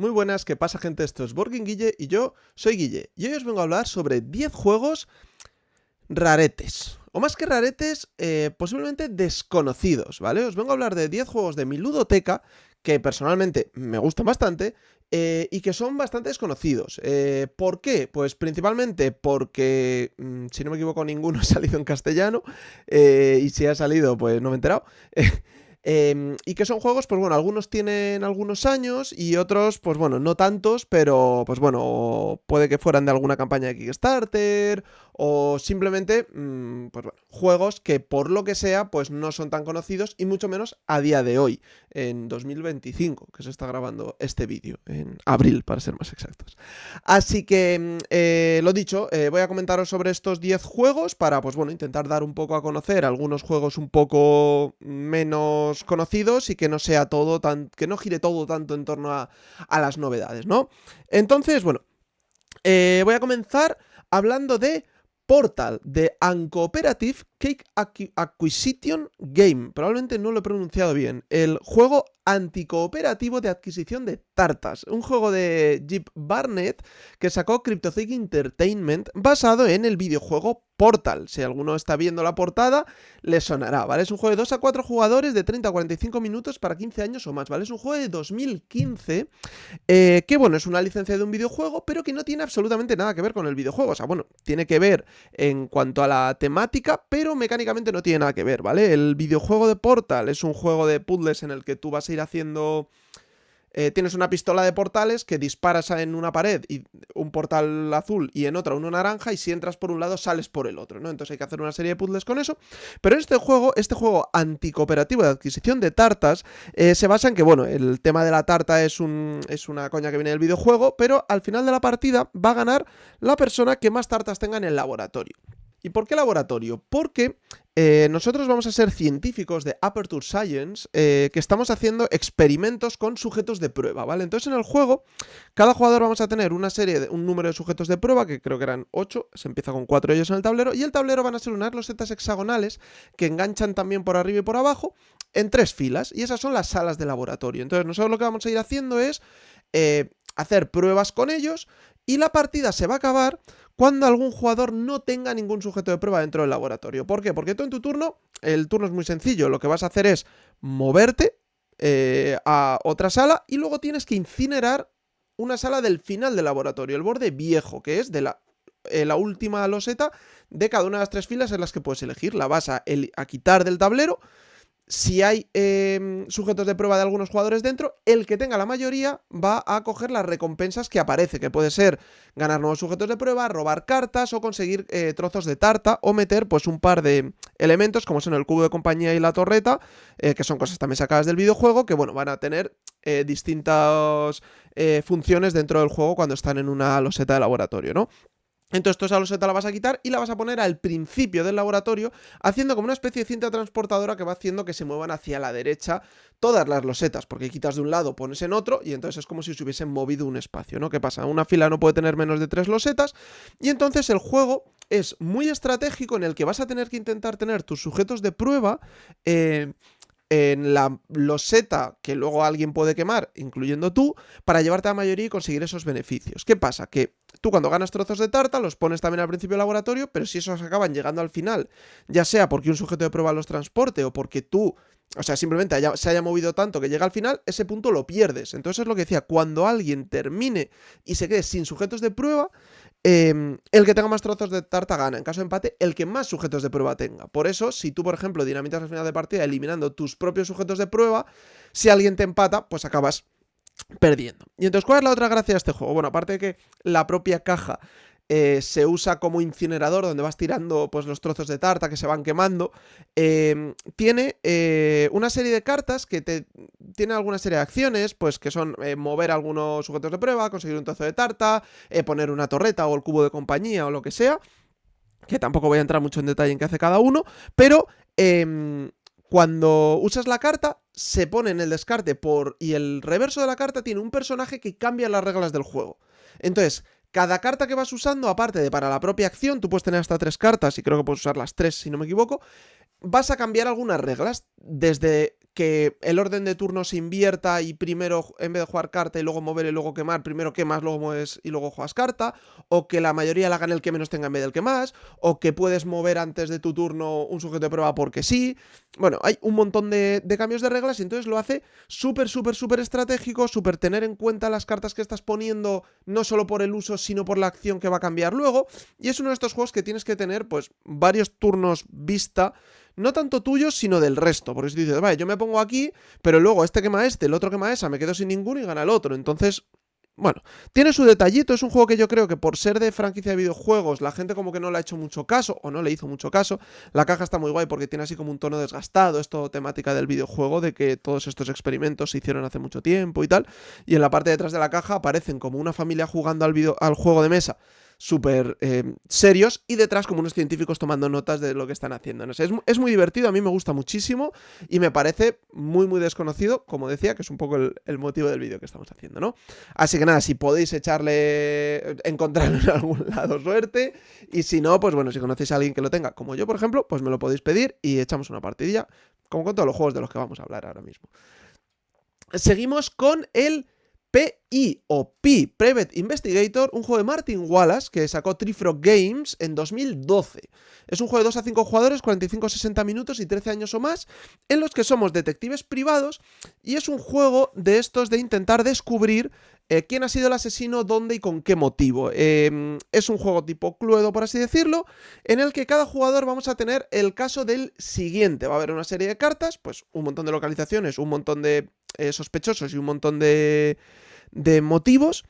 Muy buenas, ¿qué pasa, gente? Esto es Board Game Guille y yo soy Guille. Y hoy os vengo a hablar sobre 10 juegos raretes. O más que raretes, posiblemente desconocidos, ¿vale? Os vengo a hablar de 10 juegos de mi ludoteca que personalmente me gustan bastante y que son bastante desconocidos. ¿Por qué? Pues principalmente porque, si no me equivoco, ninguno ha salido en castellano y si ha salido, pues no me he enterado. Y que son juegos, pues bueno, algunos tienen algunos años y otros, pues bueno, no tantos, pero pues bueno, puede que fueran de alguna campaña de Kickstarter o simplemente, pues bueno, juegos que por lo que sea, pues no son tan conocidos y mucho menos a día de hoy, en 2025, que se está grabando este vídeo, en abril para ser más exactos. Así que, lo dicho, voy a comentaros sobre estos 10 juegos para, pues bueno, intentar dar un poco a conocer algunos juegos un poco menos conocidos y que no sea todo que no gire todo tanto en torno a las novedades, ¿no? Entonces, bueno, voy a comenzar hablando de Portal, de Uncooperative Cake Acquisition Game. Probablemente no lo he pronunciado bien. El juego anticooperativo de adquisición de tartas. Un juego de Jeep Barnett que sacó Cryptozoic Entertainment basado en el videojuego Portal. Si alguno está viendo la portada, le sonará, ¿vale? Es un juego de 2 a 4 jugadores de 30 a 45 minutos para 15 años o más, ¿vale? Es un juego de 2015 que, bueno, es una licencia de un videojuego, pero que no tiene absolutamente nada que ver con el videojuego. O sea, bueno, tiene que ver en cuanto a la temática, pero mecánicamente no tiene nada que ver, ¿vale? El videojuego de Portal es un juego de puzzles en el que tú vas a ir haciendo... tienes una pistola de portales que disparas en una pared y un portal azul y en otra uno naranja, y si entras por un lado sales por el otro, ¿no? Entonces hay que hacer una serie de puzzles con eso. Pero este juego anticooperativo de adquisición de tartas, se basa en que, bueno, el tema de la tarta es una coña que viene del videojuego, pero al final de la partida va a ganar la persona que más tartas tenga en el laboratorio. ¿Y por qué laboratorio? Porque nosotros vamos a ser científicos de Aperture Science que estamos haciendo experimentos con sujetos de prueba, ¿vale? Entonces en el juego, cada jugador vamos a tener un número de sujetos de prueba, que creo que eran 8, se empieza con 4 ellos en el tablero, y el tablero van a ser unas losetas hexagonales que enganchan también por arriba y por abajo en 3 filas, y esas son las salas de laboratorio. Entonces nosotros lo que vamos a ir haciendo es hacer pruebas con ellos, y la partida se va a acabar cuando algún jugador no tenga ningún sujeto de prueba dentro del laboratorio. ¿Por qué? Porque tú en tu turno, el turno es muy sencillo, lo que vas a hacer es moverte a otra sala y luego tienes que incinerar una sala del final del laboratorio, el borde viejo, que es de la última loseta de cada una de las 3 filas en las que puedes elegir. La vas a quitar del tablero. Si hay sujetos de prueba de algunos jugadores dentro, el que tenga la mayoría va a coger las recompensas que aparece, que puede ser ganar nuevos sujetos de prueba, robar cartas o conseguir trozos de tarta, o meter pues un par de elementos como son el cubo de compañía y la torreta, que son cosas también sacadas del videojuego, que bueno, van a tener distintas funciones dentro del juego cuando están en una loseta de laboratorio, ¿no? Entonces tú esa loseta la vas a quitar y la vas a poner al principio del laboratorio, haciendo como una especie de cinta transportadora que va haciendo que se muevan hacia la derecha todas las losetas, porque quitas de un lado, pones en otro, y entonces es como si se hubiesen movido un espacio, ¿no? ¿Qué pasa? Una fila no puede tener menos de 3 losetas, y entonces el juego es muy estratégico, en el que vas a tener que intentar tener tus sujetos de prueba en la loseta que luego alguien puede quemar, incluyendo tú, para llevarte a la mayoría y conseguir esos beneficios. ¿Qué pasa? Que tú cuando ganas trozos de tarta los pones también al principio del laboratorio, pero si esos acaban llegando al final, ya sea porque un sujeto de prueba los transporte o porque tú, o sea, simplemente se haya movido tanto que llega al final, ese punto lo pierdes. Entonces es lo que decía, cuando alguien termine y se quede sin sujetos de prueba, el que tenga más trozos de tarta gana. En caso de empate, el que más sujetos de prueba tenga. Por eso, si tú, por ejemplo, dinamitas al final de partida eliminando tus propios sujetos de prueba, si alguien te empata, pues acabas perdiendo. Y entonces, ¿cuál es la otra gracia de este juego? Bueno, aparte de que la propia caja se usa como incinerador, donde vas tirando pues los trozos de tarta que se van quemando, tiene una serie de cartas que tiene alguna serie de acciones, pues que son mover algunos sujetos de prueba, conseguir un trozo de tarta, poner una torreta o el cubo de compañía o lo que sea, que tampoco voy a entrar mucho en detalle en qué hace cada uno, pero cuando usas la carta, se pone en el descarte y el reverso de la carta tiene un personaje que cambia las reglas del juego. Entonces, cada carta que vas usando, aparte de para la propia acción, tú puedes tener hasta 3 cartas, y creo que puedes usar las 3 si no me equivoco, vas a cambiar algunas reglas, desde que el orden de turno se invierta y primero, en vez de jugar carta y luego mover y luego quemar, primero quemas, luego mueves y luego juegas carta, o que la mayoría la gane el que menos tenga en vez del que más, o que puedes mover antes de tu turno un sujeto de prueba porque sí. Bueno, hay un montón de cambios de reglas y entonces lo hace súper estratégico, súper tener en cuenta las cartas que estás poniendo, no solo por el uso, sino por la acción que va a cambiar luego, y es uno de estos juegos que tienes que tener, pues, varios turnos vista, no tanto tuyos, sino del resto. Porque si dices, vale, yo me pongo aquí, pero luego este quema este, el otro quema esa, me quedo sin ninguno y gana el otro. Entonces, bueno, tiene su detallito. Es un juego que yo creo que por ser de franquicia de videojuegos, la gente como que no le ha hecho mucho caso, o no le hizo mucho caso. La caja está muy guay porque tiene así como un tono desgastado. Es todo temática del videojuego, de que todos estos experimentos se hicieron hace mucho tiempo y tal. Y en la parte de atrás de la caja aparecen como una familia jugando al juego de mesa, súper serios, y detrás como unos científicos tomando notas de lo que están haciendo. No sé, es muy divertido, a mí me gusta muchísimo y me parece muy desconocido, como decía, que es un poco el motivo del vídeo que estamos haciendo, ¿no? Así que nada, si podéis encontrarlo en algún lado, suerte, y si no, pues bueno, si conocéis a alguien que lo tenga, como yo por ejemplo, pues me lo podéis pedir y echamos una partidilla, como con todos los juegos de los que vamos a hablar ahora mismo. Seguimos con el PI o Pi Private Investigator, un juego de Martin Wallace que sacó Tree Frog Games en 2012. Es un juego de 2 a 5 jugadores, 45-60 minutos y 13 años o más, en los que somos detectives privados, y es un juego de estos de intentar descubrir quién ha sido el asesino, dónde y con qué motivo. Es un juego tipo Cluedo, por así decirlo, en el que cada jugador vamos a tener el caso del siguiente. Va a haber una serie de cartas, pues un montón de localizaciones, un montón de sospechosos y un montón de motivos.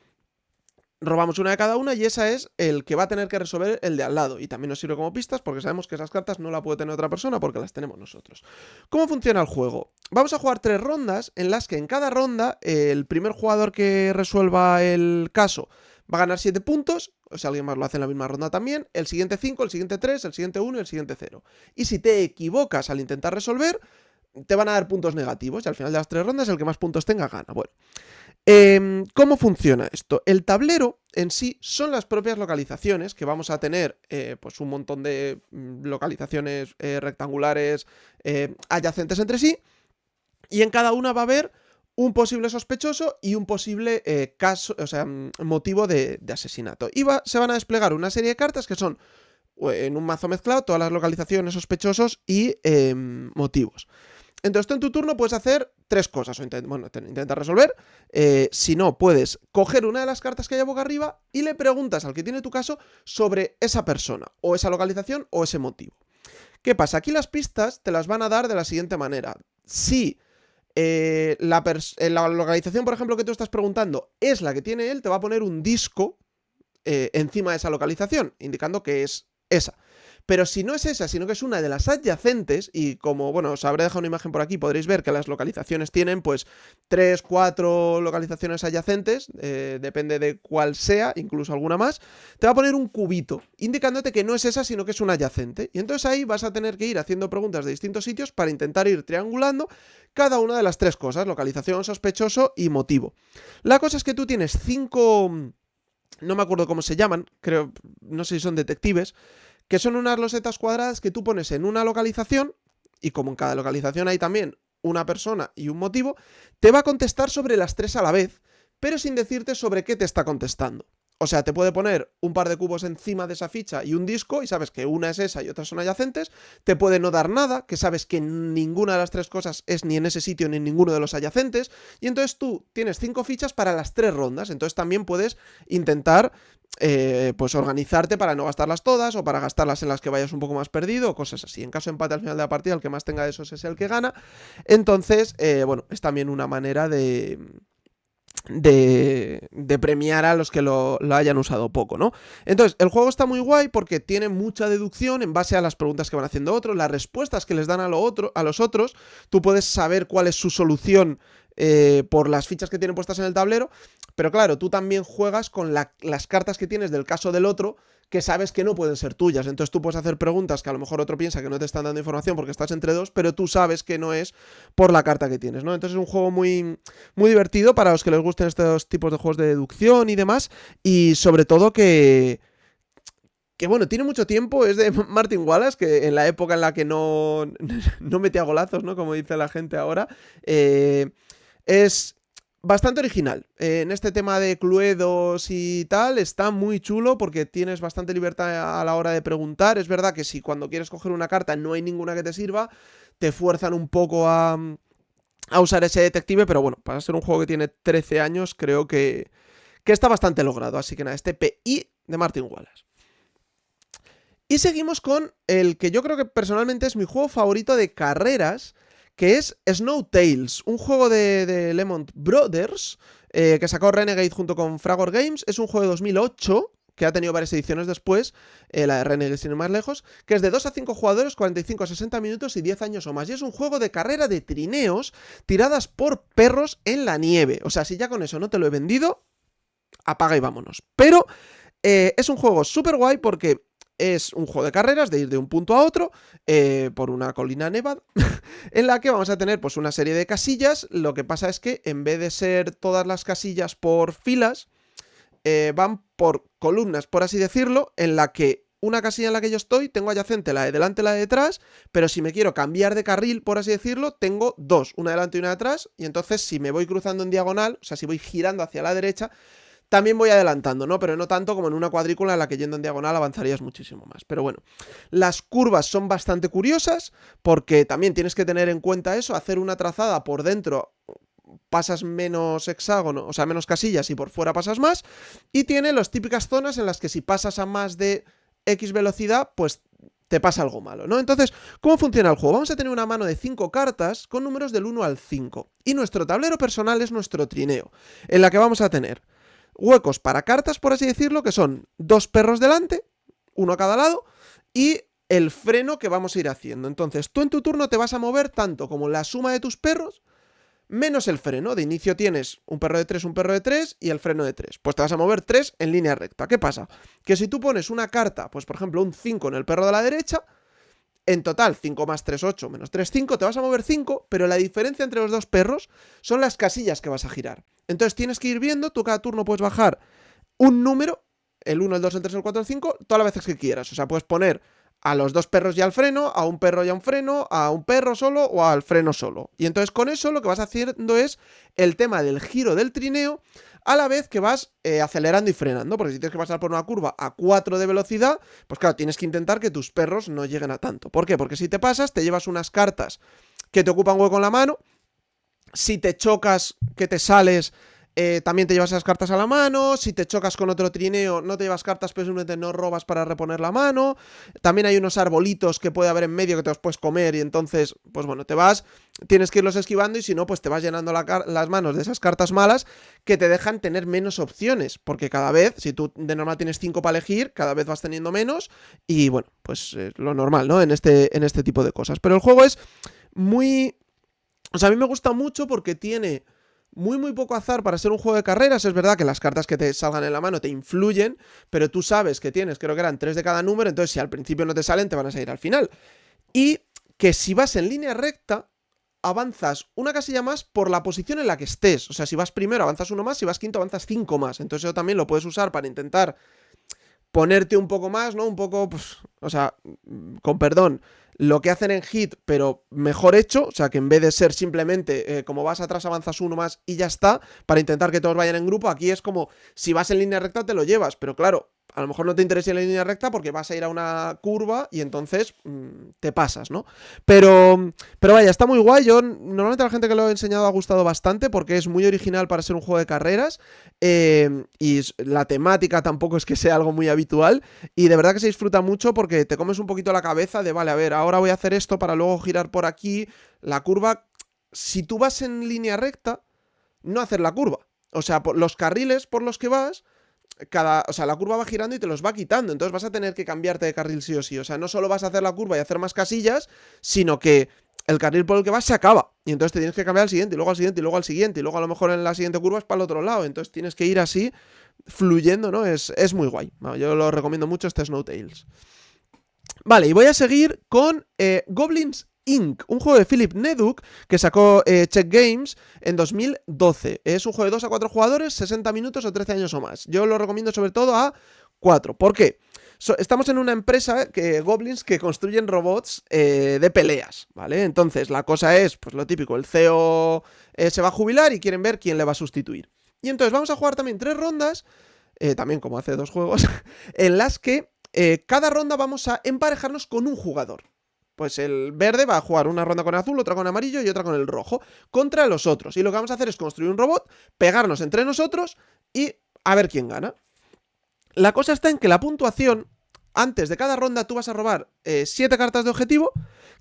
Robamos una de cada una y esa es el que va a tener que resolver el de al lado. Y también nos sirve como pistas porque sabemos que esas cartas no la puede tener otra persona porque las tenemos nosotros. ¿Cómo funciona el juego? Vamos a jugar 3 rondas en las que en cada ronda el primer jugador que resuelva el caso va a ganar 7 puntos. O sea, alguien más lo hace en la misma ronda también. El siguiente 5, el siguiente 3, el siguiente 1 y el siguiente 0. Y si te equivocas al intentar resolver, te van a dar puntos negativos y al final de las 3 rondas el que más puntos tenga gana. Bueno, ¿cómo funciona esto? El tablero en sí son las propias localizaciones, que vamos a tener pues un montón de localizaciones rectangulares adyacentes entre sí, y en cada una va a haber un posible sospechoso y un posible caso, o sea, motivo de asesinato. Y se van a desplegar una serie de cartas que son en un mazo mezclado todas las localizaciones, sospechosos y motivos. Entonces tú en tu turno puedes hacer 3 cosas, intenta resolver, si no, puedes coger una de las cartas que hay boca arriba y le preguntas al que tiene tu caso sobre esa persona, o esa localización, o ese motivo. ¿Qué pasa? Aquí las pistas te las van a dar de la siguiente manera. Si la localización, por ejemplo, que tú estás preguntando es la que tiene él, te va a poner un disco encima de esa localización, indicando que es esa. Pero si no es esa, sino que es una de las adyacentes, y como, bueno, os habré dejado una imagen por aquí, podréis ver que las localizaciones tienen, pues, 3, 4 localizaciones adyacentes, depende de cuál sea, incluso alguna más, te va a poner un cubito, indicándote que no es esa, sino que es una adyacente. Y entonces ahí vas a tener que ir haciendo preguntas de distintos sitios para intentar ir triangulando cada una de las 3 cosas, localización, sospechoso y motivo. La cosa es que tú tienes 5... no me acuerdo cómo se llaman, creo, no sé si son detectives, que son unas losetas cuadradas que tú pones en una localización, y como en cada localización hay también una persona y un motivo, te va a contestar sobre las 3 a la vez, pero sin decirte sobre qué te está contestando. O sea, te puede poner un par de cubos encima de esa ficha y un disco, y sabes que una es esa y otras son adyacentes. Te puede no dar nada, que sabes que ninguna de las 3 cosas es ni en ese sitio ni en ninguno de los adyacentes, y entonces tú tienes 5 fichas para las 3 rondas. Entonces también puedes intentar pues organizarte para no gastarlas todas, o para gastarlas en las que vayas un poco más perdido, o cosas así. En caso de empate al final de la partida, el que más tenga de esos es el que gana. Entonces, bueno, es también una manera de premiar a los que lo hayan usado poco, ¿no? Entonces, el juego está muy guay porque tiene mucha deducción en base a las preguntas que van haciendo otros, las respuestas que les dan a los otros. Tú puedes saber cuál es su solución por las fichas que tienen puestas en el tablero, pero claro, tú también juegas con las cartas que tienes del caso del otro, que sabes que no pueden ser tuyas. Entonces tú puedes hacer preguntas que a lo mejor otro piensa que no te están dando información porque estás entre dos, pero tú sabes que no es por la carta que tienes, ¿no? Entonces es un juego muy divertido para los que les gusten estos tipos de juegos de deducción y demás, y sobre todo que que bueno, tiene mucho tiempo, es de Martin Wallace, que en la época en la que no, no metía golazos, ¿no? Como dice la gente ahora, es bastante original. En este tema de cluedos y tal, está muy chulo porque tienes bastante libertad a la hora de preguntar. Es verdad que si cuando quieres coger una carta no hay ninguna que te sirva, te fuerzan un poco a usar ese detective, pero bueno, para ser un juego que tiene 13 años, creo que está bastante logrado. Así que nada, este PI de Martin Wallace. Y seguimos con el que yo creo que personalmente es mi juego favorito de carreras, que es Snow Tales, un juego de Lemon Brothers, que sacó Renegade junto con Fragor Games. Es un juego de 2008, que ha tenido varias ediciones después, la de Renegade sin ir más lejos, que es de 2 a 5 jugadores, 45 a 60 minutos y 10 años o más. Y es un juego de carrera de trineos tiradas por perros en la nieve. O sea, si ya con eso no te lo he vendido, apaga y vámonos. Pero es un juego súper guay porque es un juego de carreras, de ir de un punto a otro, por una colina nevada, en la que vamos a tener pues una serie de casillas. Lo que pasa es que en vez de ser todas las casillas por filas, van por columnas, por así decirlo, en la que una casilla en la que yo estoy, tengo adyacente la de delante y la de detrás, pero si me quiero cambiar de carril, por así decirlo, tengo dos, una delante y una detrás, y entonces si me voy cruzando en diagonal, o sea, si voy girando hacia la derecha, también voy adelantando, ¿no? Pero no tanto como en una cuadrícula en la que yendo en diagonal avanzarías muchísimo más. Pero bueno, las curvas son bastante curiosas porque también tienes que tener en cuenta eso, hacer una trazada por dentro pasas menos hexágono, o sea, menos casillas y por fuera pasas más. Y tiene las típicas zonas en las que si pasas a más de X velocidad, pues te pasa algo malo, ¿no? Entonces, ¿cómo funciona el juego? Vamos a tener una mano de 5 cartas con números del 1 al 5. Y nuestro tablero personal es nuestro trineo, en la que vamos a tener huecos para cartas, por así decirlo, que son 2 perros delante, uno a cada lado, y el freno que vamos a ir haciendo. Entonces, tú en tu turno te vas a mover tanto como la suma de tus perros, menos el freno. De inicio tienes un perro de 3, un perro de 3 y el freno de 3. Pues te vas a mover 3 en línea recta. ¿Qué pasa? Que si tú pones una carta, pues por ejemplo un 5 en el perro de la derecha, en total 5 más 3, 8, menos 3, 5, te vas a mover 5, pero la diferencia entre los dos perros son las casillas que vas a girar. Entonces tienes que ir viendo, tú cada turno puedes bajar un número, el 1, el 2, el 3, el 4, el 5, todas las veces que quieras. O sea, puedes poner a los dos perros ya al freno, a un perro ya un freno, a un perro solo o al freno solo. Y entonces con eso lo que vas haciendo es el tema del giro del trineo a la vez que vas acelerando y frenando, porque si tienes que pasar por una curva a 4 de velocidad, pues claro, tienes que intentar que tus perros no lleguen a tanto. ¿Por qué? Porque si te pasas, te llevas unas cartas que te ocupan hueco en la mano. Si te chocas, que te sales, también te llevas esas cartas a la mano. Si te chocas con otro trineo, no te llevas cartas, pero simplemente no robas para reponer la mano. También hay unos arbolitos que puede haber en medio que te los puedes comer y entonces, pues bueno, te vas, tienes que irlos esquivando y si no, pues te vas llenando las manos de esas cartas malas que te dejan tener menos opciones, porque cada vez, si tú de normal tienes 5 para elegir, cada vez vas teniendo menos y bueno, pues lo normal, ¿no? En este tipo de cosas. Pero el juego es muy... O sea, a mí me gusta mucho porque tiene muy poco azar para ser un juego de carreras. Es verdad que las cartas que te salgan en la mano te influyen, pero tú sabes que tienes, creo que eran 3 de cada número, entonces si al principio no te salen, te van a salir al final. Y que si vas en línea recta, avanzas una casilla más por la posición en la que estés. O sea, si vas primero, avanzas uno más, si vas quinto, avanzas 5 más. Entonces eso también lo puedes usar para intentar ponerte un poco más, ¿no? Un poco, pues, o sea, con perdón, lo que hacen en Hit, pero mejor hecho, o sea, que en vez de ser simplemente como vas atrás avanzas uno más y ya está, para intentar que todos vayan en grupo, aquí es como, si vas en línea recta te lo llevas, pero claro, a lo mejor no te interesa en la línea recta porque vas a ir a una curva y entonces te pasas, ¿no? Pero vaya, está muy guay. Yo normalmente a la gente que lo he enseñado ha gustado bastante porque es muy original para ser un juego de carreras y la temática tampoco es que sea algo muy habitual y de verdad que se disfruta mucho porque te comes un poquito la cabeza de, vale, a ver, ahora voy a hacer esto para luego girar por aquí, la curva. Si tú vas en línea recta, no hacer la curva. O sea, los carriles por los que vas... o sea, la curva va girando y te los va quitando, entonces vas a tener que cambiarte de carril sí o sí. O sea, no solo vas a hacer la curva y hacer más casillas, sino que el carril por el que vas se acaba y entonces te tienes que cambiar al siguiente y luego al siguiente y luego al siguiente y luego a lo mejor en la siguiente curva es para el otro lado, entonces tienes que ir así fluyendo, ¿no? Es muy guay. Bueno, yo lo recomiendo mucho este Snow Tales. Vale, y voy a seguir con Goblins Inc., un juego de Philip Neduk que sacó Check Games en 2012. Es un juego de 2 a 4 jugadores, 60 minutos o 13 años o más. Yo lo recomiendo sobre todo a 4. ¿Por qué? Estamos en una empresa, Goblins, que construyen robots de peleas, ¿vale? Entonces, la cosa es, pues lo típico, el CEO se va a jubilar y quieren ver quién le va a sustituir. Y entonces vamos a jugar también 3 rondas, también como hace 2 juegos, en las que cada ronda vamos a emparejarnos con un jugador. Pues el verde va a jugar una ronda con el azul, otra con el amarillo y otra con el rojo, contra los otros. Y lo que vamos a hacer es construir un robot, pegarnos entre nosotros y a ver quién gana. La cosa está en que la puntuación, antes de cada ronda tú vas a robar 7 cartas de objetivo,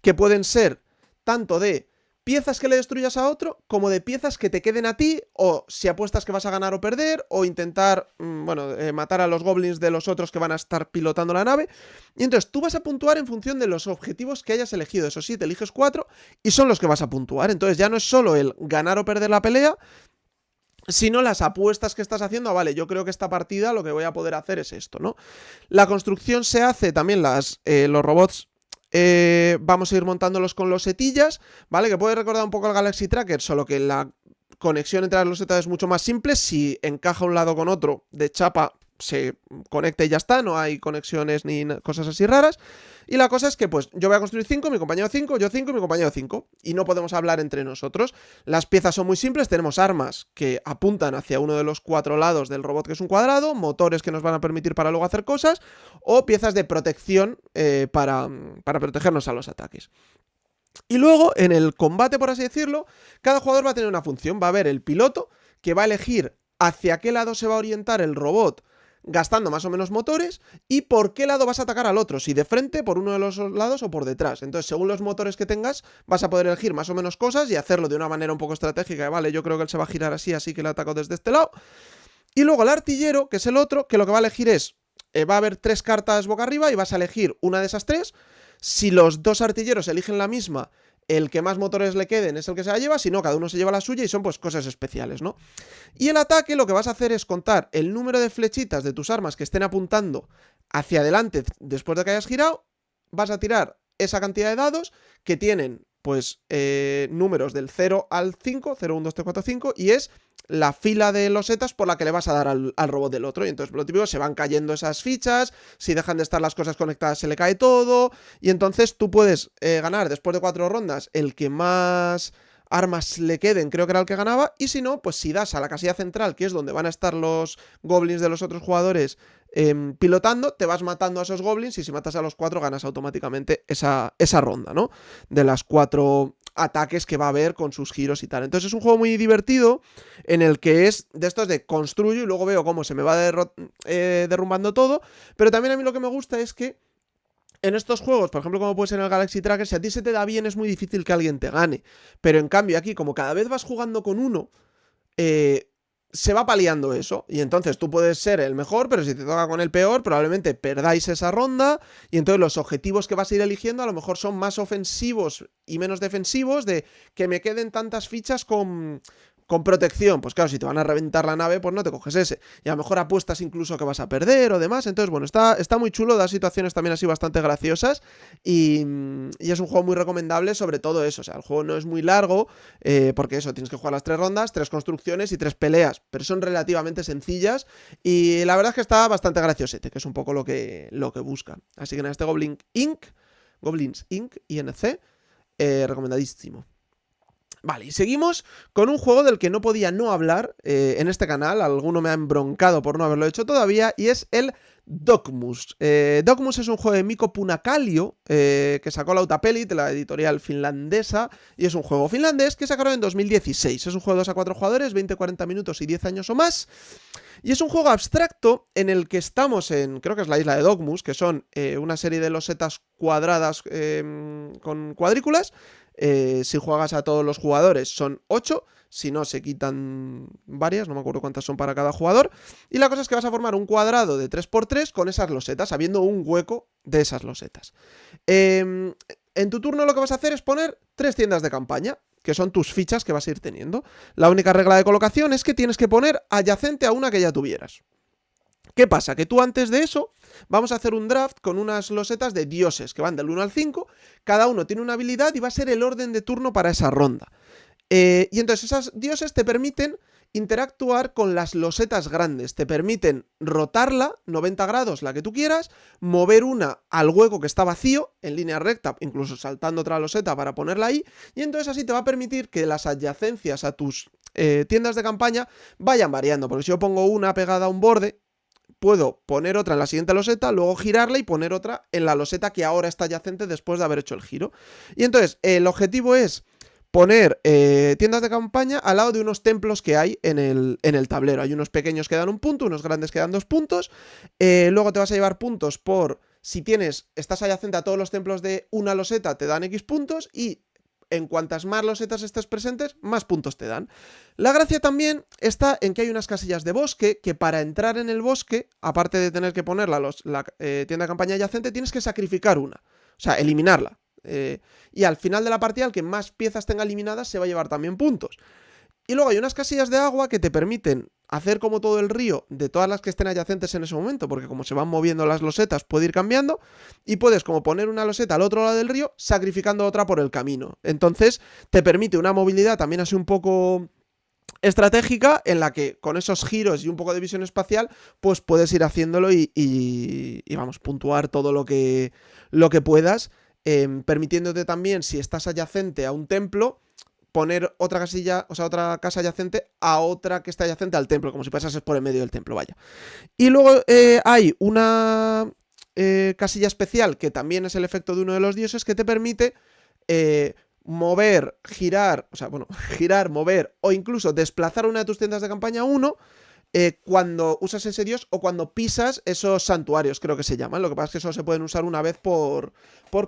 que pueden ser tanto de piezas que le destruyas a otro, como de piezas que te queden a ti, o si apuestas que vas a ganar o perder, o intentar, matar a los goblins de los otros que van a estar pilotando la nave. Y entonces tú vas a puntuar en función de los objetivos que hayas elegido. Eso sí, te eliges 4 y son los que vas a puntuar. Entonces ya no es solo el ganar o perder la pelea, sino las apuestas que estás haciendo. Vale, yo creo que esta partida lo que voy a poder hacer es esto, ¿no? La construcción se hace también, los robots vamos a ir montándolos con losetillas, ¿vale? Que puede recordar un poco al Galaxy Tracker, solo que la conexión entre las losetas es mucho más simple. Si encaja un lado con otro de chapa, se conecta y ya está, no hay conexiones ni cosas así raras. Y la cosa es que, pues, yo voy a construir 5, mi compañero 5, yo 5 y mi compañero 5. Y no podemos hablar entre nosotros. Las piezas son muy simples, tenemos armas que apuntan hacia uno de los 4 lados del robot, que es un cuadrado, motores que nos van a permitir para luego hacer cosas, o piezas de protección para protegernos a los ataques. Y luego, en el combate, por así decirlo, cada jugador va a tener una función. Va a haber el piloto, que va a elegir hacia qué lado se va a orientar el robot, gastando más o menos motores, y por qué lado vas a atacar al otro, si de frente, por uno de los lados o por detrás. Entonces, según los motores que tengas, vas a poder elegir más o menos cosas y hacerlo de una manera un poco estratégica. Vale, yo creo que él se va a girar así, así que le ataco desde este lado. Y luego el artillero, que es el otro, que lo que va a elegir es, va a haber 3 cartas boca arriba y vas a elegir una de esas 3. Si los 2 artilleros eligen la misma, el que más motores le queden es el que se la lleva, si no, cada uno se lleva la suya y son pues cosas especiales, ¿no? Y el ataque lo que vas a hacer es contar el número de flechitas de tus armas que estén apuntando hacia adelante después de que hayas girado, vas a tirar esa cantidad de dados que tienen pues números del 0 al 5, 0, 1, 2, 3, 4, 5, y es la fila de losetas por la que le vas a dar al robot del otro. Y entonces, lo típico, se van cayendo esas fichas, si dejan de estar las cosas conectadas se le cae todo, y entonces tú puedes ganar después de 4 rondas el que más armas le queden, creo que era el que ganaba, y si no, pues si das a la casilla central, que es donde van a estar los goblins de los otros jugadores pilotando, te vas matando a esos goblins, y si matas a los 4 ganas automáticamente esa ronda, ¿no? De las 4 ataques que va a haber con sus giros y tal. Entonces es un juego muy divertido, en el que es de estos de construyo y luego veo cómo se me va derrumbando todo, pero también a mí lo que me gusta es que en estos juegos, por ejemplo, como puede ser en el Galaxy Tracker, si a ti se te da bien es muy difícil que alguien te gane, pero en cambio aquí, como cada vez vas jugando con uno, se va paliando eso, y entonces tú puedes ser el mejor, pero si te toca con el peor, probablemente perdáis esa ronda, y entonces los objetivos que vas a ir eligiendo a lo mejor son más ofensivos y menos defensivos, de que me queden tantas fichas con protección. Pues claro, si te van a reventar la nave, pues no te coges ese, y a lo mejor apuestas incluso que vas a perder o demás. Entonces, bueno, está muy chulo, da situaciones también así bastante graciosas, y es un juego muy recomendable, sobre todo eso. O sea, el juego no es muy largo, porque eso, tienes que jugar las 3 rondas, 3 construcciones y 3 peleas, pero son relativamente sencillas, y la verdad es que está bastante graciosete, que es un poco lo que busca. Así que en este Goblins Inc. INC, recomendadísimo. Vale, y seguimos con un juego del que no podía no hablar en este canal. Alguno me ha embroncado por no haberlo hecho todavía, y es el Dogmus. Dogmus es un juego de Mikko Punakallio, que sacó Lautapelit, de la editorial finlandesa, y es un juego finlandés que sacaron en 2016. Es un juego de 2 a 4 jugadores, 20-40 minutos y 10 años o más. Y es un juego abstracto en el que estamos en, creo que es la isla de Dogmus, que son una serie de losetas cuadradas con cuadrículas. Si juegas a todos los jugadores son 8, si no se quitan varias, no me acuerdo cuántas son para cada jugador. Y la cosa es que vas a formar un cuadrado de 3×3 con esas losetas, habiendo un hueco de esas losetas. En tu turno lo que vas a hacer es poner 3 tiendas de campaña, que son tus fichas que vas a ir teniendo. La única regla de colocación es que tienes que poner adyacente a una que ya tuvieras. ¿Qué pasa? Que tú antes de eso vamos a hacer un draft con unas losetas de dioses que van del 1 al 5, cada uno tiene una habilidad y va a ser el orden de turno para esa ronda. Y entonces esas dioses te permiten interactuar con las losetas grandes. Te permiten rotarla 90 grados, la que tú quieras, mover una al hueco que está vacío, en línea recta, incluso saltando otra loseta para ponerla ahí, y entonces así te va a permitir que las adyacencias a tus tiendas de campaña vayan variando, porque si yo pongo una pegada a un borde, puedo poner otra en la siguiente loseta, luego girarla y poner otra en la loseta que ahora está adyacente después de haber hecho el giro. Y entonces el objetivo es poner tiendas de campaña al lado de unos templos que hay en el tablero. Hay unos pequeños que dan un punto, unos grandes que dan 2 puntos. Luego te vas a llevar puntos por si estás adyacente a todos los templos de una loseta, te dan X puntos, y en cuantas más losetas estés presentes, más puntos te dan. La gracia también está en que hay unas casillas de bosque que para entrar en el bosque, aparte de tener que poner la tienda de campaña adyacente, tienes que sacrificar una, o sea, eliminarla. Y al final de la partida, el que más piezas tenga eliminadas se va a llevar también puntos. Y luego hay unas casillas de agua que te permiten hacer como todo el río de todas las que estén adyacentes en ese momento, porque como se van moviendo las losetas puede ir cambiando, y puedes como poner una loseta al otro lado del río sacrificando otra por el camino. Entonces te permite una movilidad también así un poco estratégica, en la que con esos giros y un poco de visión espacial pues puedes ir haciéndolo y vamos, puntuar todo lo que puedas, permitiéndote también, si estás adyacente a un templo, poner otra casilla, o sea, otra casa adyacente a otra que está adyacente al templo, como si pasases por el medio del templo, vaya. Y luego hay una casilla especial, que también es el efecto de uno de los dioses, que te permite mover, girar, o sea, bueno, girar, mover o incluso desplazar una de tus tiendas de campaña a uno cuando usas ese dios o cuando pisas esos santuarios, creo que se llaman. Lo que pasa es que solo se pueden usar una vez por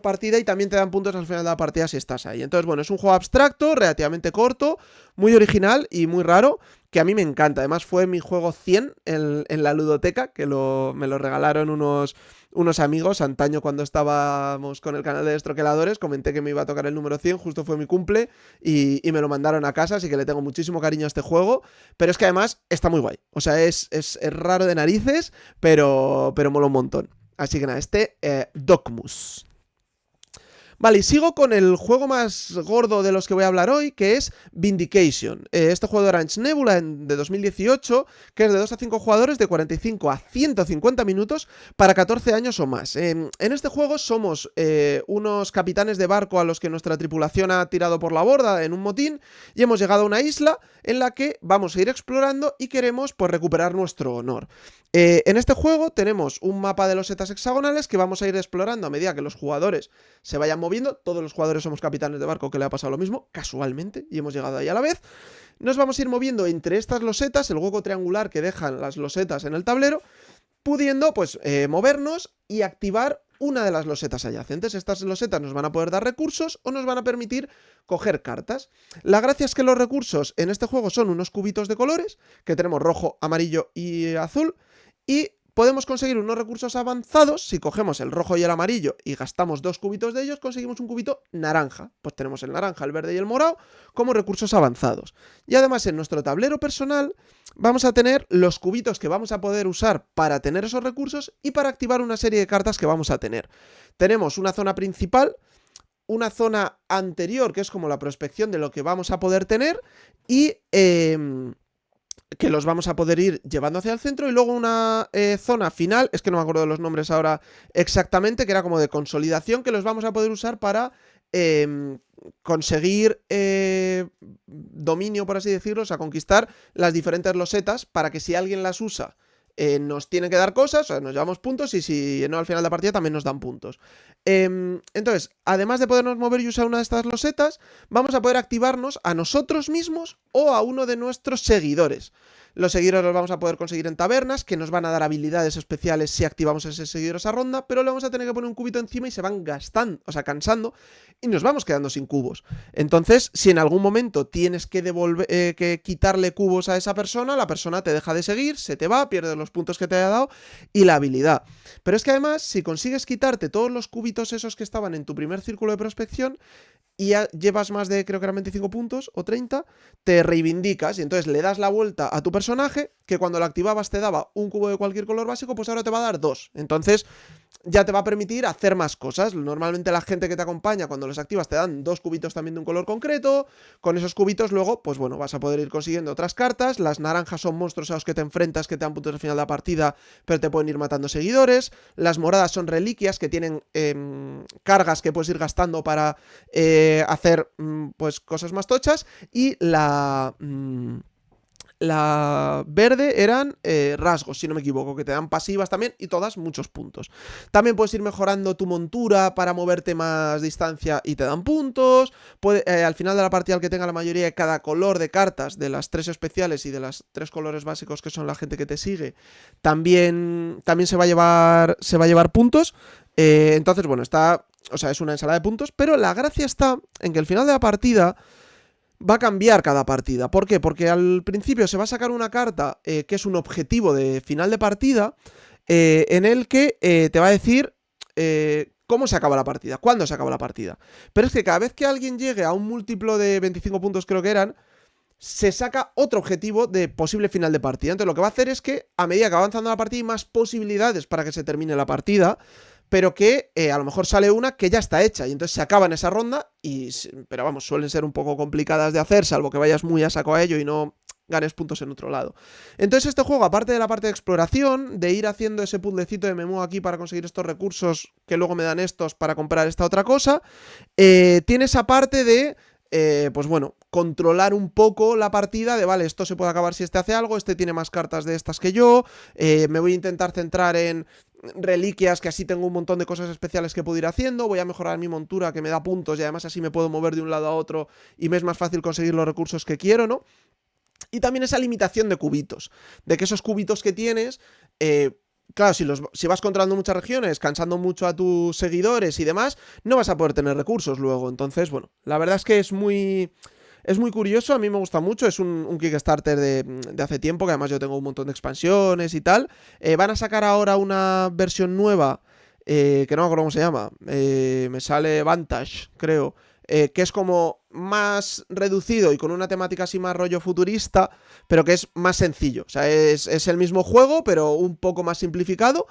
partida, y también te dan puntos al final de la partida si estás ahí. Entonces, bueno, es un juego abstracto, relativamente corto, muy original y muy raro, que a mí me encanta. Además fue mi juego 100 en la ludoteca, que me lo regalaron unos amigos antaño cuando estábamos con el canal de Destroqueladores. Comenté que me iba a tocar el número 100, justo fue mi cumple, y me lo mandaron a casa, así que le tengo muchísimo cariño a este juego. Pero es que además está muy guay, o sea, es raro de narices, pero mola un montón. Así que nada, Docmus. Vale, y sigo con el juego más gordo de los que voy a hablar hoy, que es Vindication. Este juego de Orange Nebula de 2018, que es de 2 a 5 jugadores, de 45 a 150 minutos, para 14 años o más. En este juego somos unos capitanes de barco a los que nuestra tripulación ha tirado por la borda en un motín, y hemos llegado a una isla en la que vamos a ir explorando y queremos pues recuperar nuestro honor. En este juego tenemos un mapa de losetas hexagonales que vamos a ir explorando a medida que los jugadores se vayan moviendo. Todos los jugadores somos capitanes de barco, que le ha pasado lo mismo, casualmente, y hemos llegado ahí a la vez. Nos vamos a ir moviendo entre estas losetas, el hueco triangular que dejan las losetas en el tablero, pudiendo pues movernos y activar una de las losetas adyacentes. Estas losetas nos van a poder dar recursos o nos van a permitir coger cartas. La gracia es que los recursos en este juego son unos cubitos de colores, que tenemos rojo, amarillo y azul, y podemos conseguir unos recursos avanzados si cogemos el rojo y el amarillo y gastamos 2 cubitos de ellos, conseguimos un cubito naranja. Pues tenemos el naranja, el verde y el morado como recursos avanzados. Y además en nuestro tablero personal vamos a tener los cubitos que vamos a poder usar para tener esos recursos y para activar una serie de cartas que vamos a tener. Tenemos una zona principal, una zona anterior, que es como la prospección de lo que vamos a poder tener, y que los vamos a poder ir llevando hacia el centro, y luego una zona final, es que no me acuerdo de los nombres ahora exactamente, que era como de consolidación, que los vamos a poder usar para conseguir dominio, por así decirlo, o sea, conquistar las diferentes losetas, para que si alguien las usa nos tiene que dar cosas, o sea, nos llevamos puntos, y si no, al final de la partida también nos dan puntos. Entonces, además de podernos mover y usar una de estas losetas, vamos a poder activarnos a nosotros mismos o a uno de nuestros seguidores. Los seguidores los vamos a poder conseguir en tabernas, que nos van a dar habilidades especiales si activamos ese seguidor esa ronda, pero le vamos a tener que poner un cubito encima y se van gastando, o sea, cansando, y nos vamos quedando sin cubos. Entonces, si en algún momento tienes que que quitarle cubos a esa persona, la persona te deja de seguir, se te va, pierdes los puntos que te haya dado y la habilidad. Pero es que además, si consigues quitarte todos los cubitos esos que estaban en tu primer círculo de prospección, y ya llevas más de, creo que eran 25 puntos o 30, te reivindicas y entonces le das la vuelta a tu personaje, que cuando lo activabas te daba un cubo de cualquier color básico, pues ahora te va a dar 2. Entonces ya te va a permitir hacer más cosas. Normalmente la gente que te acompaña cuando los activas te dan 2 cubitos también de un color concreto. Con esos cubitos luego, pues bueno, vas a poder ir consiguiendo otras cartas. Las naranjas son monstruos a los que te enfrentas que te dan puntos al final de la partida, pero te pueden ir matando seguidores. Las moradas son reliquias que tienen cargas que puedes ir gastando para hacer pues cosas más tochas. Y la verde eran rasgos, si no me equivoco, que te dan pasivas también y todas muchos puntos. También puedes ir mejorando tu montura para moverte más distancia y te dan puntos. Al final de la partida, el que tenga la mayoría de cada color de cartas, de las 3 especiales y de las 3 colores básicos que son la gente que te sigue, también se va a llevar puntos. Entonces, bueno, es una ensalada de puntos, pero la gracia está en que al final de la partida va a cambiar cada partida. ¿Por qué? Porque al principio se va a sacar una carta que es un objetivo de final de partida, en el que te va a decir cómo se acaba la partida, cuándo se acaba la partida. Pero es que cada vez que alguien llegue a un múltiplo de 25 puntos, creo que eran, se saca otro objetivo de posible final de partida. Entonces lo que va a hacer es que a medida que va avanzando la partida hay más posibilidades para que se termine la partida, pero que a lo mejor sale una que ya está hecha y entonces se acaba en esa ronda, pero vamos, suelen ser un poco complicadas de hacer, salvo que vayas muy a saco a ello y no ganes puntos en otro lado. Entonces este juego, aparte de la parte de exploración, de ir haciendo ese puzzlecito de me muevo aquí para conseguir estos recursos que luego me dan estos para comprar esta otra cosa, tiene esa parte de pues bueno, controlar un poco la partida de, vale, esto se puede acabar si este hace algo, este tiene más cartas de estas que yo, me voy a intentar centrar en reliquias, que así tengo un montón de cosas especiales que puedo ir haciendo, voy a mejorar mi montura que me da puntos y además así me puedo mover de un lado a otro y me es más fácil conseguir los recursos que quiero, ¿no? Y también esa limitación de cubitos, de que esos cubitos que tienes, claro, si vas controlando muchas regiones, cansando mucho a tus seguidores y demás, no vas a poder tener recursos luego. Entonces, bueno, la verdad es que es muy curioso, a mí me gusta mucho, es un Kickstarter de hace tiempo, que además yo tengo un montón de expansiones y tal. Van a sacar ahora una versión nueva, que no me acuerdo cómo se llama, me sale Vantage, creo, que es como más reducido y con una temática así más rollo futurista, pero que es más sencillo. O sea, es el mismo juego, pero un poco más simplificado.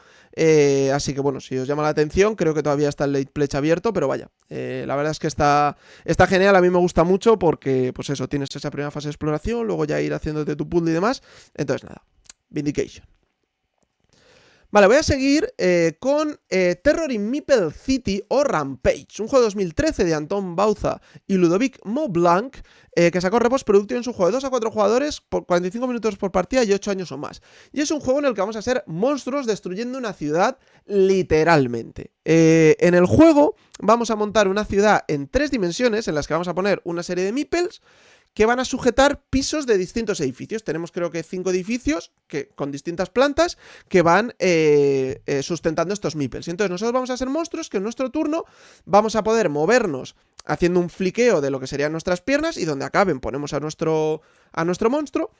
Así que bueno, si os llama la atención, creo que todavía está el Late Pledge abierto, pero vaya, la verdad es que está genial, a mí me gusta mucho porque, pues eso, tienes esa primera fase de exploración, luego ya ir haciéndote tu puzzle y demás. Entonces nada, Vindication. Vale, voy a seguir con Terror in Meeple City o Rampage, un juego de 2013 de Anton Bauza y Ludovic Maublanc, que sacó Repos Productive en su juego de 2 a 4 jugadores por 45 minutos por partida y 8 años o más. Y es un juego en el que vamos a ser monstruos destruyendo una ciudad literalmente. En el juego vamos a montar una ciudad en 3 dimensiones en las que vamos a poner una serie de meeples que van a sujetar pisos de distintos edificios. Tenemos creo que 5 edificios con distintas plantas que van sustentando estos meeples. Y entonces nosotros vamos a ser monstruos que en nuestro turno vamos a poder movernos haciendo un fliqueo de lo que serían nuestras piernas y donde acaben ponemos a nuestro monstruo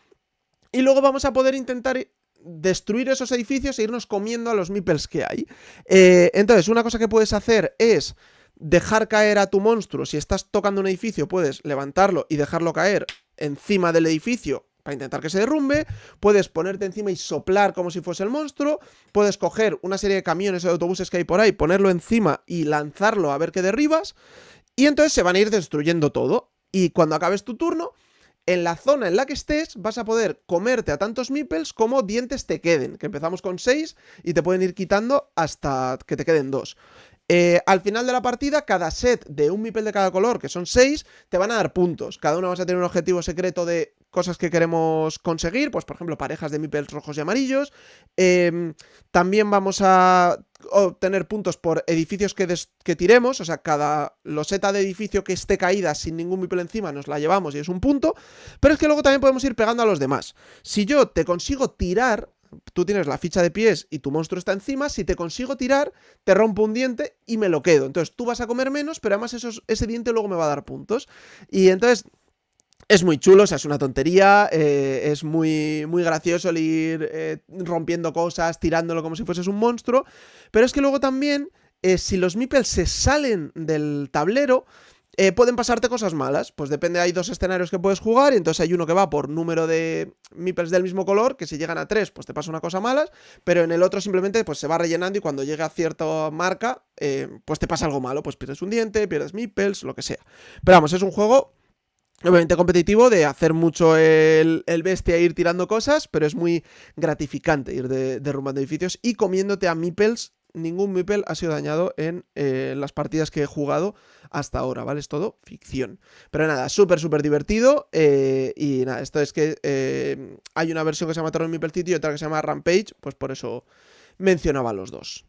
y luego vamos a poder intentar destruir esos edificios e irnos comiendo a los meeples que hay. Entonces una cosa que puedes hacer es dejar caer a tu monstruo. Si estás tocando un edificio puedes levantarlo y dejarlo caer encima del edificio para intentar que se derrumbe, puedes ponerte encima y soplar como si fuese el monstruo, puedes coger una serie de camiones o de autobuses que hay por ahí, ponerlo encima y lanzarlo a ver qué derribas, y entonces se van a ir destruyendo todo, y cuando acabes tu turno, en la zona en la que estés vas a poder comerte a tantos meeples como dientes te queden, que empezamos con 6 y te pueden ir quitando hasta que te queden 2. Al final de la partida, cada set de un meeple de cada color, que son 6, te van a dar puntos. Cada uno vas a tener un objetivo secreto de cosas que queremos conseguir, pues por ejemplo parejas de meeples rojos y amarillos. También vamos a obtener puntos por edificios que tiremos, o sea, cada loseta de edificio que esté caída sin ningún meeple encima nos la llevamos y es un punto. Pero es que luego también podemos ir pegando a los demás. Si yo te consigo tirar, tú tienes la ficha de pies y tu monstruo está encima, si te consigo tirar, te rompo un diente y me lo quedo. Entonces tú vas a comer menos, pero además ese diente luego me va a dar puntos. Y entonces es muy chulo, o sea, es una tontería, es muy, muy gracioso el ir rompiendo cosas, tirándolo como si fueses un monstruo. Pero es que luego también, si los meeples se salen del tablero, Pueden pasarte cosas malas, pues depende, hay 2 escenarios que puedes jugar, y entonces hay uno que va por número de meeples del mismo color, que si llegan a 3, pues te pasa una cosa mala, pero en el otro simplemente pues se va rellenando y cuando llega a cierta marca, pues te pasa algo malo, pues pierdes un diente, pierdes meeples, lo que sea. Pero vamos, es un juego obviamente competitivo de hacer mucho el bestia e ir tirando cosas, pero es muy gratificante ir derrumbando edificios y comiéndote a meeples. Ningún meeple ha sido dañado en las partidas que he jugado hasta ahora, ¿vale? Es todo ficción. Pero nada, súper, súper divertido. Y nada, esto es que hay una versión que se llama Terror Meeple City y otra que se llama Rampage, pues por eso mencionaba los dos.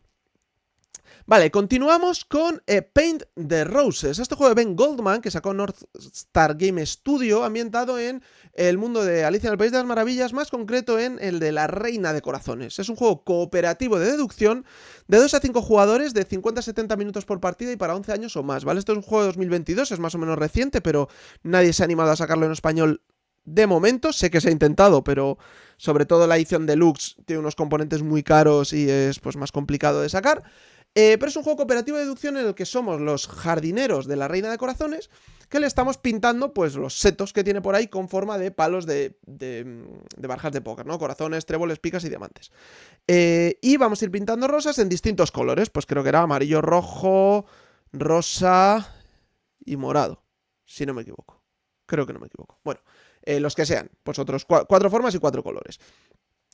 Vale, continuamos con Paint the Roses, este juego de Ben Goldman que sacó North Star Game Studio, ambientado en el mundo de Alicia en el País de las Maravillas, más concreto en el de la Reina de Corazones. Es un juego cooperativo de deducción de 2 a 5 jugadores, de 50 a 70 minutos por partida y para 11 años o más, ¿vale? Esto es un juego de 2022, es más o menos reciente, pero nadie se ha animado a sacarlo en español de momento. Sé que se ha intentado, pero sobre todo la edición deluxe tiene unos componentes muy caros y es pues más complicado de sacar. Pero es un juego cooperativo de deducción en el que somos los jardineros de la Reina de Corazones, que le estamos pintando pues los setos que tiene por ahí con forma de palos de barajas de póker, ¿no? Corazones, tréboles, picas y diamantes. Y vamos a ir pintando rosas en distintos colores, pues creo que era amarillo, rojo, rosa y morado, si no me equivoco. Creo que no me equivoco. Bueno, los que sean, pues otros 4 formas y 4 colores.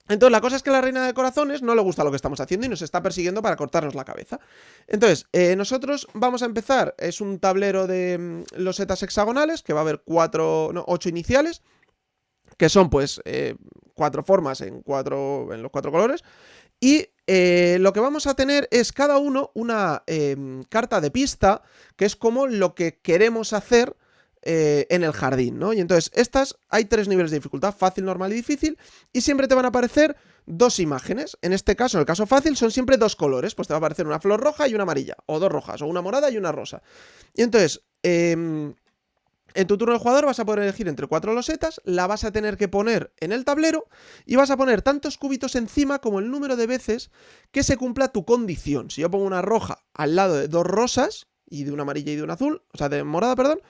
Entonces la cosa es que a la Reina de Corazones no le gusta lo que estamos haciendo y nos está persiguiendo para cortarnos la cabeza. Entonces, nosotros vamos a empezar, es un tablero de losetas hexagonales, que va a haber 8 iniciales, que son pues 4 formas en los 4 colores, y lo que vamos a tener es cada uno una carta de pista, que es como lo que queremos hacer en el jardín, ¿no? Y entonces hay 3 niveles de dificultad: fácil, normal y difícil, y siempre te van a aparecer 2 imágenes. En este caso, en el caso fácil, son siempre 2 colores, pues te va a aparecer una flor roja y una amarilla, o 2 rojas, o una morada y una rosa. Y entonces, en tu turno de jugador vas a poder elegir entre 4 losetas, la vas a tener que poner en el tablero y vas a poner tantos cubitos encima como el número de veces que se cumpla tu condición. Si yo pongo una roja al lado de 2 rosas, y de una amarilla y de una azul, o sea, de morada, perdón,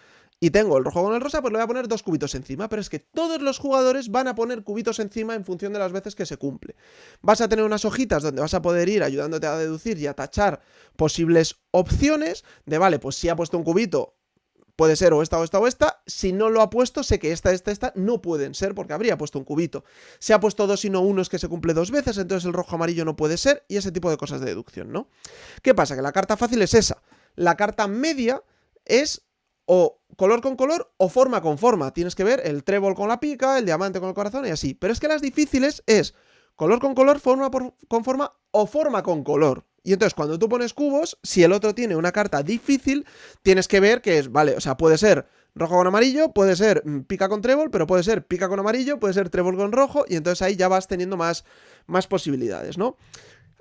y tengo el rojo con el rosa, pues le voy a poner 2 cubitos encima. Pero es que todos los jugadores van a poner cubitos encima en función de las veces que se cumple. Vas a tener unas hojitas donde vas a poder ir ayudándote a deducir y a tachar posibles opciones de, vale, pues si ha puesto un cubito, puede ser o esta o esta o esta. Si no lo ha puesto, sé que esta no pueden ser porque habría puesto un cubito. Si ha puesto 2 y no 1 es que se cumple 2 veces, entonces el rojo amarillo no puede ser, y ese tipo de cosas de deducción, ¿no? ¿Qué pasa? Que la carta fácil es esa. La carta media es o color con color o forma con forma. Tienes que ver el trébol con la pica, el diamante con el corazón y así. Pero es que las difíciles es color con color, forma con forma o forma con color. Y entonces cuando tú pones cubos, si el otro tiene una carta difícil, tienes que ver que es, vale, o sea, puede ser rojo con amarillo, puede ser pica con trébol, pero puede ser pica con amarillo, puede ser trébol con rojo, y entonces ahí ya vas teniendo más posibilidades, ¿no?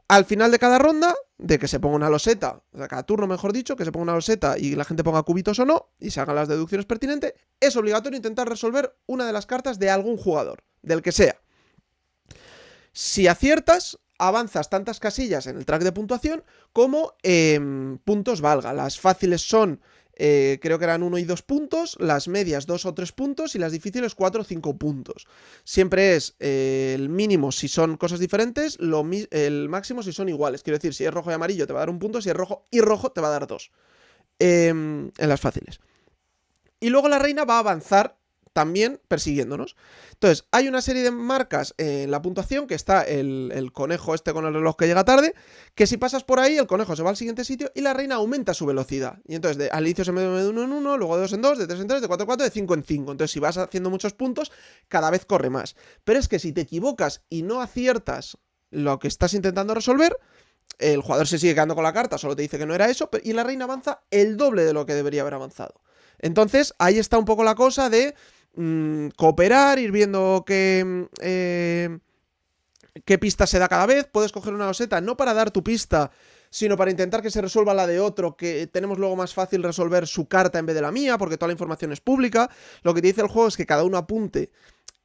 Al final de cada ronda, de que se ponga una loseta, o sea, cada turno mejor dicho, que se ponga una loseta y la gente ponga cubitos o no, y se hagan las deducciones pertinentes, es obligatorio intentar resolver una de las cartas de algún jugador, del que sea. Si aciertas, avanzas tantas casillas en el track de puntuación como puntos valga. Las fáciles son, creo que eran 1 y 2 puntos, las medias 2 o 3 puntos y las difíciles 4 o 5 puntos. Siempre es el mínimo si son cosas diferentes, el máximo si son iguales. Quiero decir, si es rojo y amarillo te va a dar 1 punto, si es rojo y rojo te va a dar 2 en las fáciles. Y luego la reina va a avanzar también persiguiéndonos. Entonces, hay una serie de marcas en la puntuación, que está el conejo este con el reloj que llega tarde, que si pasas por ahí, el conejo se va al siguiente sitio y la reina aumenta su velocidad. Y entonces, al inicio se mueve de 1 en 1, luego de 2 en 2, de 3 en 3, de 4 en 4, de 5 en 5. Entonces, si vas haciendo muchos puntos, cada vez corre más. Pero es que si te equivocas y no aciertas lo que estás intentando resolver, el jugador se sigue quedando con la carta, solo te dice que no era eso, y la reina avanza el doble de lo que debería haber avanzado. Entonces, ahí está un poco la cosa de cooperar, ir viendo qué pista se da cada vez. Puedes coger una loseta no para dar tu pista, sino para intentar que se resuelva la de otro, que tenemos luego más fácil resolver su carta en vez de la mía, porque toda la información es pública. Lo que te dice el juego es que cada uno apunte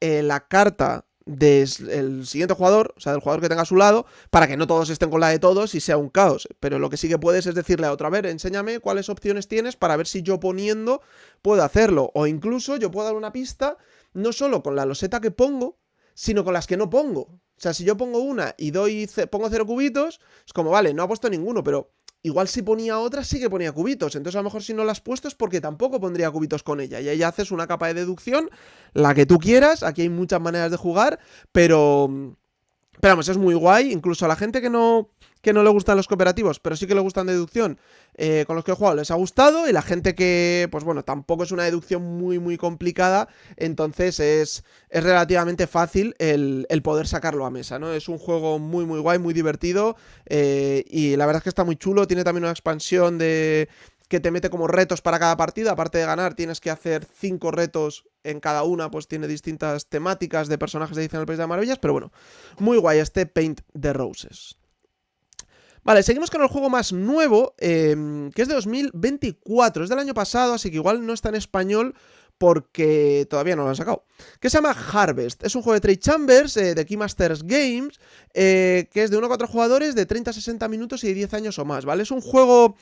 la carta del siguiente jugador, o sea, del jugador que tenga a su lado, para que no todos estén con la de todos y sea un caos. Pero lo que sí que puedes es decirle a otro, a ver, enséñame cuáles opciones tienes para ver si yo poniendo puedo hacerlo. O incluso yo puedo dar una pista no solo con la loseta que pongo, sino con las que no pongo. O sea, si yo pongo una y pongo 0 cubitos, es como, vale, no ha puesto ninguno, pero igual si ponía otra sí que ponía cubitos. Entonces a lo mejor si no la has puesto es porque tampoco pondría cubitos con ella. Y ahí haces una capa de deducción, la que tú quieras. Aquí hay muchas maneras de jugar, pero vamos, es muy guay. Incluso a la gente que no le gustan los cooperativos, pero sí que le gustan deducción, con los que he jugado les ha gustado. Y la gente que, pues bueno, tampoco es una deducción muy, muy complicada. Entonces es relativamente fácil el poder sacarlo a mesa, ¿no? Es un juego muy, muy guay, muy divertido. Y la verdad es que está muy chulo. Tiene también una expansión que te mete como retos para cada partida. Aparte de ganar, tienes que hacer 5 retos en cada una, pues tiene distintas temáticas de personajes de Alicia en el País de las Maravillas, pero bueno, muy guay este Paint the Roses. Vale, seguimos con el juego más nuevo, que es de 2024, es del año pasado, así que igual no está en español porque todavía no lo han sacado, que se llama Harvest. Es un juego de Trade Chambers, de Keymasters Games, que es de 1 a 4 jugadores, de 30 a 60 minutos y de 10 años o más, ¿vale? Es un juego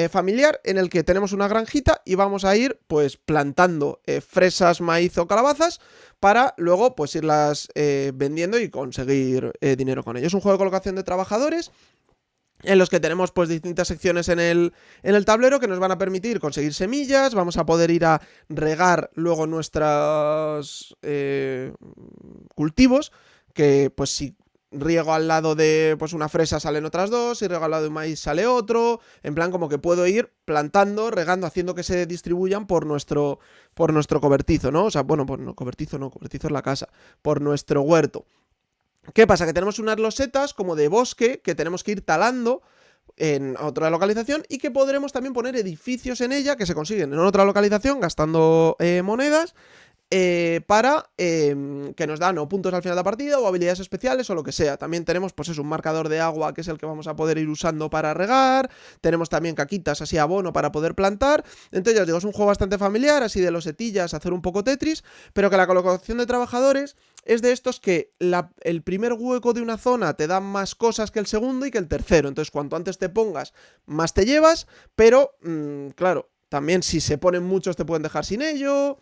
familiar en el que tenemos una granjita y vamos a ir pues plantando fresas, maíz o calabazas para luego pues irlas vendiendo y conseguir dinero con ello. Es un juego de colocación de trabajadores en los que tenemos pues distintas secciones en el tablero que nos van a permitir conseguir semillas. Vamos a poder ir a regar luego nuestros cultivos, que pues si riego al lado de pues una fresa salen otras dos, si riego al lado de un maíz sale otro, en plan como que puedo ir plantando, regando, haciendo que se distribuyan por nuestro cobertizo, ¿no? O sea, bueno, pues no, cobertizo es la casa, por nuestro huerto. ¿Qué pasa? Que tenemos unas losetas como de bosque que tenemos que ir talando en otra localización y que podremos también poner edificios en ella que se consiguen en otra localización gastando monedas, para que nos dan o puntos al final de la partida o habilidades especiales o lo que sea. También tenemos pues un marcador de agua que es el que vamos a poder ir usando para regar. Tenemos también caquitas así abono para poder plantar. Entonces ya os digo, es un juego bastante familiar, así de losetillas, hacer un poco Tetris, pero que la colocación de trabajadores es de estos que el primer hueco de una zona te da más cosas que el segundo y que el tercero. Entonces cuanto antes te pongas, más te llevas, pero claro, también si se ponen muchos te pueden dejar sin ello.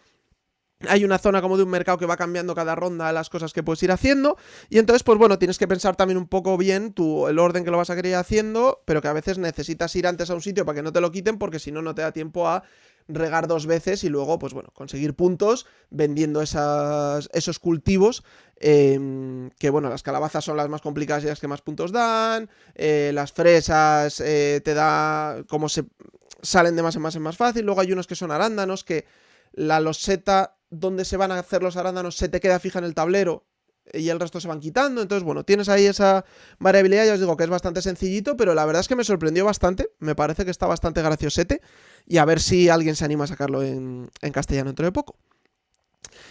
Hay una zona como de un mercado que va cambiando cada ronda las cosas que puedes ir haciendo. Y entonces, pues bueno, tienes que pensar también un poco bien el orden que lo vas a querer ir haciendo, pero que a veces necesitas ir antes a un sitio para que no te lo quiten, porque si no, no te da tiempo a regar 2 veces y luego, pues bueno, conseguir puntos vendiendo esos cultivos. Que bueno, las calabazas son las más complicadas y las que más puntos dan. Las fresas te da como se salen de más en más en más fácil. Luego hay unos que son arándanos, que la loseta donde se van a hacer los arándanos se te queda fija en el tablero y el resto se van quitando. Entonces, bueno, tienes ahí esa variabilidad. Ya os digo que es bastante sencillito, pero la verdad es que me sorprendió bastante. Me parece que está bastante graciosete. Y a ver si alguien se anima a sacarlo en castellano dentro de poco.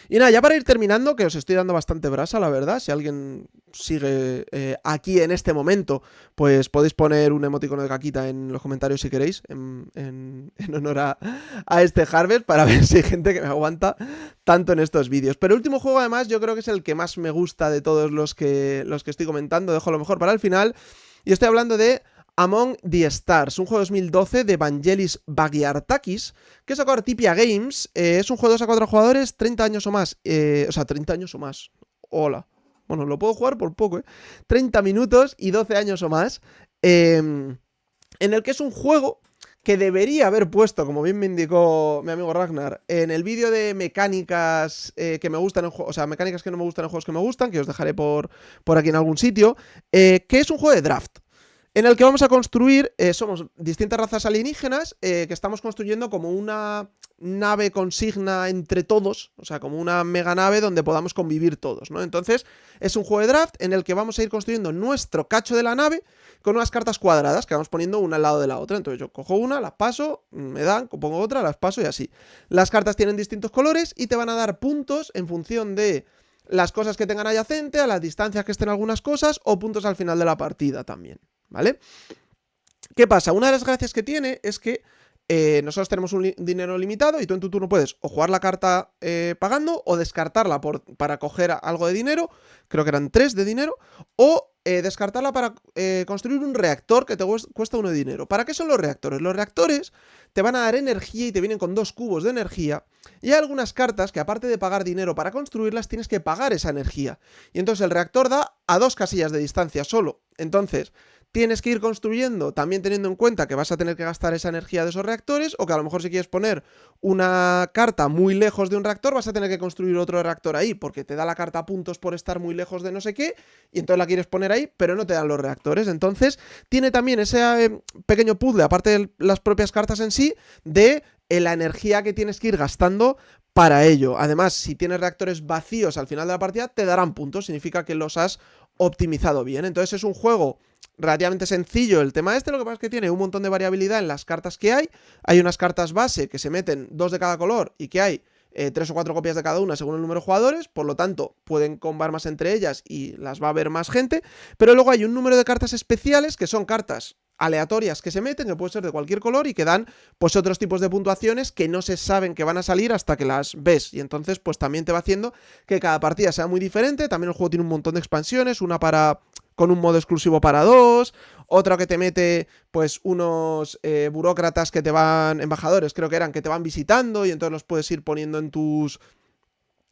Y nada, ya para ir terminando, que os estoy dando bastante brasa, la verdad. Si alguien sigue aquí en este momento, pues podéis poner un emoticono de caquita en los comentarios si queréis, en honor a este Harvest, para ver si hay gente que me aguanta tanto en estos vídeos. Pero el último juego, además, yo creo que es el que más me gusta de todos los que estoy comentando. Dejo lo mejor para el final. Y estoy hablando de Among the Stars, un juego de 2012 de Vangelis Bagiartakis, que sacó Artipia Games. Es un juego de 2 a 4 jugadores, 30 años o más. O sea, 30 años o más. Hola. Bueno, lo puedo jugar por poco, 30 minutos y 12 años o más. En el que es un juego que debería haber puesto, como bien me indicó mi amigo Ragnar, en el vídeo de mecánicas que me gustan en juegos, o sea, mecánicas que no me gustan en juegos que me gustan, que os dejaré por aquí en algún sitio, que es un juego de draft, en el que vamos a construir, somos distintas razas alienígenas, que estamos construyendo como una nave consigna entre todos, o sea, como una mega nave donde podamos convivir todos, ¿no? Entonces, es un juego de draft en el que vamos a ir construyendo nuestro cacho de la nave con unas cartas cuadradas que vamos poniendo una al lado de la otra. Entonces yo cojo una, las paso, me dan, pongo otra, las paso y así. Las cartas tienen distintos colores y te van a dar puntos en función de las cosas que tengan adyacente, a las distancias que estén algunas cosas, o puntos al final de la partida también, ¿vale? ¿Qué pasa? Una de las gracias que tiene es que nosotros tenemos un dinero limitado y tú en tu turno puedes o jugar la carta pagando o descartarla para coger algo de dinero, creo que eran 3 de dinero, o descartarla para construir un reactor que te cuesta 1 de dinero. ¿Para qué son los reactores? Los reactores te van a dar energía y te vienen con 2 cubos de energía, y hay algunas cartas que aparte de pagar dinero para construirlas, tienes que pagar esa energía. Y entonces el reactor da a 2 casillas de distancia solo. Entonces tienes que ir construyendo, también teniendo en cuenta que vas a tener que gastar esa energía de esos reactores, o que a lo mejor si quieres poner una carta muy lejos de un reactor, vas a tener que construir otro reactor ahí, porque te da la carta puntos por estar muy lejos de no sé qué, y entonces la quieres poner ahí, pero no te dan los reactores. Entonces tiene también ese pequeño puzzle, aparte de las propias cartas en sí, de la energía que tienes que ir gastando para ello. Además, si tienes reactores vacíos al final de la partida, te darán puntos, significa que los has optimizado bien. Entonces es un juego relativamente sencillo el tema lo que pasa es que tiene un montón de variabilidad en las cartas que hay unas cartas base que se meten 2 de cada color y que hay 3 o 4 copias de cada una según el número de jugadores, por lo tanto pueden combar más entre ellas y las va a ver más gente, pero luego hay un número de cartas especiales que son cartas aleatorias que se meten, que puede ser de cualquier color y que dan pues otros tipos de puntuaciones que no se saben que van a salir hasta que las ves, y entonces pues también te va haciendo que cada partida sea muy diferente. También el juego tiene un montón de expansiones, una con un modo exclusivo para 2, otra que te mete pues unos burócratas que te van, embajadores creo que eran, que te van visitando y entonces los puedes ir poniendo en tus...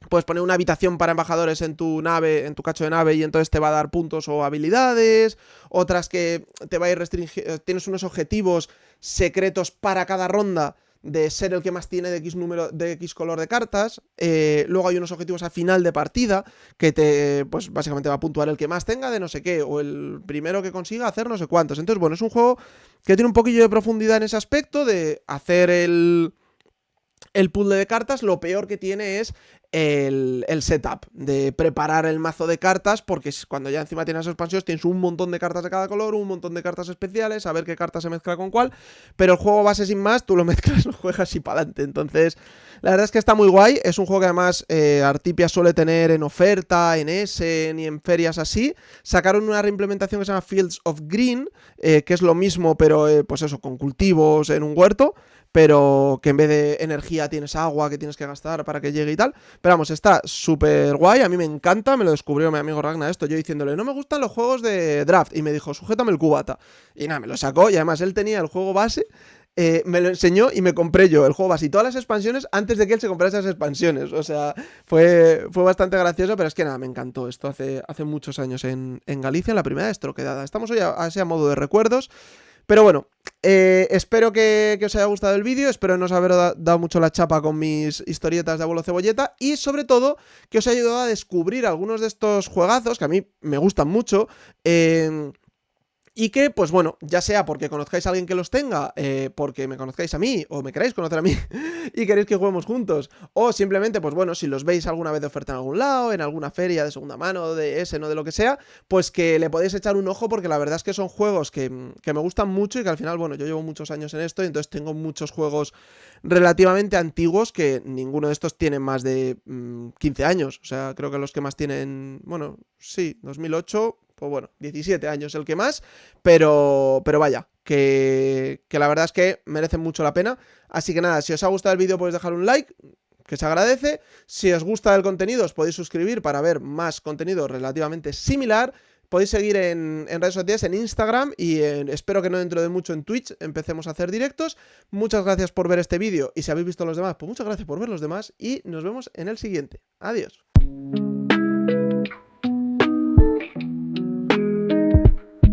Puedes poner una habitación para embajadores en tu nave, en tu cacho de nave, y entonces te va a dar puntos o habilidades. Otras que te va a ir restringiendo. Tienes unos objetivos secretos para cada ronda de ser el que más tiene de X número, de X color de cartas. Luego hay unos objetivos a final de partida que te, pues básicamente va a puntuar el que más tenga de no sé qué, o el primero que consiga hacer no sé cuántos. Entonces, bueno, es un juego que tiene un poquillo de profundidad en ese aspecto de hacer el puzzle de cartas. Lo peor que tiene es el setup, de preparar el mazo de cartas, porque cuando ya encima tienes expansiones tienes un montón de cartas de cada color, un montón de cartas especiales, a ver qué carta se mezcla con cuál, pero el juego base sin más, tú lo mezclas, lo juegas y para adelante. Entonces, la verdad es que está muy guay, es un juego que además Artipia suele tener en oferta, en Essen y en ferias así. Sacaron una reimplementación que se llama Fields of Green, que es lo mismo, pero pues eso, con cultivos en un huerto, pero que en vez de energía tienes agua que tienes que gastar para que llegue y tal. Pero vamos, está súper guay, a mí me encanta, me lo descubrió mi amigo Ragnar esto, yo diciéndole, no me gustan los juegos de draft, y me dijo, sujétame el cubata. Y nada, me lo sacó, y además él tenía el juego base, me lo enseñó y me compré yo el juego base y todas las expansiones antes de que él se comprase esas expansiones. O sea, fue bastante gracioso, pero es que nada, me encantó esto hace muchos años en Galicia, en la primera estroquedada. Estamos hoy a modo de recuerdos. Pero bueno, espero que os haya gustado el vídeo, espero no os haber dado mucho la chapa con mis historietas de abuelo cebolleta, y sobre todo que os haya ayudado a descubrir algunos de estos juegazos que a mí me gustan mucho, y que, pues bueno, ya sea porque conozcáis a alguien que los tenga, porque me conozcáis a mí, o me queráis conocer a mí y queréis que juguemos juntos, o simplemente, pues bueno, si los veis alguna vez de oferta en algún lado, en alguna feria de segunda mano, de Essen o de lo que sea, pues que le podéis echar un ojo, porque la verdad es que son juegos que me gustan mucho y que al final, bueno, yo llevo muchos años en esto y entonces tengo muchos juegos relativamente antiguos que ninguno de estos tiene más de 15 años, o sea, creo que los que más tienen, bueno, sí, 2008... pues bueno, 17 años el que más, pero vaya, que la verdad es que merecen mucho la pena. Así que nada, si os ha gustado el vídeo podéis dejar un like, que se agradece. Si os gusta el contenido os podéis suscribir para ver más contenido relativamente similar. Podéis seguir en redes sociales, en Instagram, y espero que no dentro de mucho en Twitch empecemos a hacer directos. Muchas gracias por ver este vídeo, y si habéis visto los demás, pues muchas gracias por ver los demás, y nos vemos en el siguiente. Adiós.